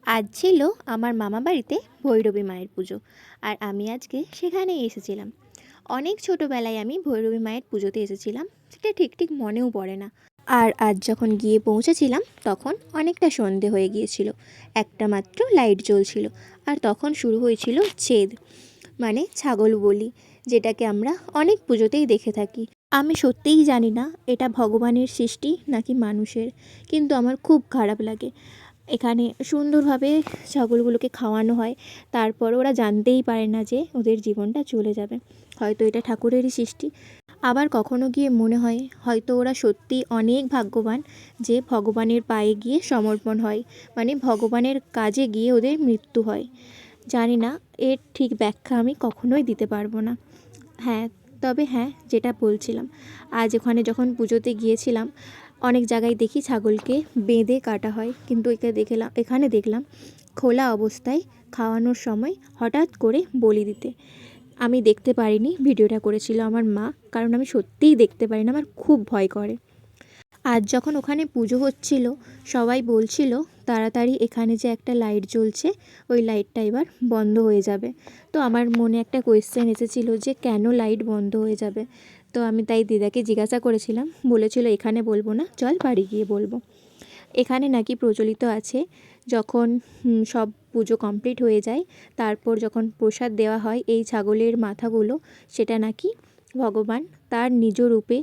আজ ছিল আমার মামা বাড়িতে ভৈরবী মায়ের পুজো। আর আমি আজকে সেখানেই এসেছিলাম। অনেক ছোটোবেলায় আমি ভৈরবী মায়ের পুজোতে এসেছিলাম, সেটা ঠিক ঠিক মনেও পড়ে না। আর আজ যখন গিয়ে পৌঁছেছিলাম তখন অনেকটা সন্ধে হয়ে গিয়েছিল, একটা মাত্র লাইট জ্বলছিল। আর তখন শুরু হয়েছিল ছেদ, মানে ছাগল বলি, যেটাকে আমরা অনেক পুজোতেই দেখে থাকি। আমি সত্যিই জানি না এটা ভগবানের সৃষ্টি নাকি মানুষের, কিন্তু আমার খুব খারাপ লাগে। এখানে সুন্দরভাবে ছাগলগুলোকে খাওয়ানো হয়, তারপর ওরা জানতেই পারে না যে ওদের জীবনটা চলে যাবে। হয়তো এটা ঠাকুরেরই সৃষ্টি। আবার কখনো গিয়ে মনে হয় হয়তো ওরা সত্যি অনেক ভাগ্যবান যে ভগবানের পায়ে গিয়ে সমর্পণ হয়, মানে ভগবানের কাজে গিয়ে ওদের মৃত্যু হয়। জানি না, এর ঠিক ব্যাখ্যা আমি কখনোই দিতে পারবো না। হ্যাঁ, তবে হ্যাঁ, যেটা বলছিলাম, আজ ওখানে যখন পুজোতে গিয়েছিলাম অনেক জায়গায় দেখি ছাগলকে বেঁধে কাটা হয়, কিন্তু এখানে দেখলাম খোলা অবস্থায় খাওয়ানোর সময় হঠাৎ করে বলি দিতে। আমি দেখতে পারিনি, ভিডিওটা করেছিল আমার মা, কারণ আমি সত্যিই দেখতে পারি না, আমার খুব ভয় করে। আজ যখন ওখানে পুজো হচ্ছিল সবাই বলছিল তাড়াতাড়ি এখানে যে একটা লাইট জ্বলছে ওই লাইটটা এবার বন্ধ হয়ে যাবে। তো আমার মনে একটা কোয়েশ্চেন এসেছিল যে কেন লাইট বন্ধ হয়ে যাবে। তো আমি তাই দিদাকে জিজ্ঞাসা করেছিলাম, বলেছিল এখানে বলবো না, চল বাড়ি গিয়ে বলবো। এখানে নাকি প্রচলিত আছে, যখন সব পুজো কমপ্লিট হয়ে যায় তারপর যখন প্রসাদ দেওয়া হয় এই ছাগলের মাথাগুলো, সেটা নাকি ভগবান তার নিজ রূপে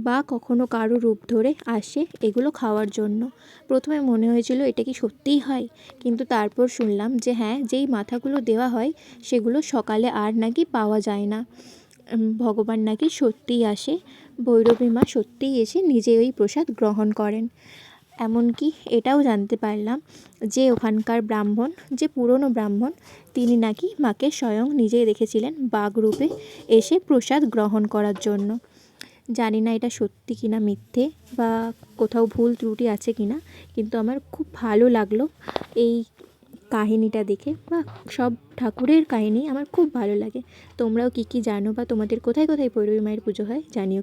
বা কখনো কারো রূপ ধরে আসে এগুলো খাওয়ার জন্য। প্রথমে মনে হয়েছিল এটা কি সত্যিই হয়, কিন্তু তারপর শুনলাম যে হ্যাঁ, যেই মাথাগুলো দেওয়া হয় সেগুলো সকালে আর নাকি পাওয়া যায় না। ভগবান নাকি সত্যিই আসে, ভৈরবী মা সত্যিই এসে নিজে ওই প্রসাদ গ্রহণ করেন। এমনকি এটাও জানতে পারলাম যে ওখানকার ব্রাহ্মণ, যে পুরনো ব্রাহ্মণ, তিনি নাকি মাকে স্বয়ং নিজেই দেখেছিলেন বাঘ রূপে এসে প্রসাদ গ্রহণ করার জন্য। জানি না এটা সত্যি কিনা মিথ্যে, বা কোথাও ভুল ত্রুটি আছে কিনা, কিন্তু আমার খুব ভালো লাগলো এই কাহিনীটা দেখে। বা সব ঠাকুরের কাহিনী আমার খুব ভালো লাগে। তোমরাও কি কি জানো, বা তোমাদের কোথায় কোথায় ভৈরবী মায়ের পুজো হয় জানিও।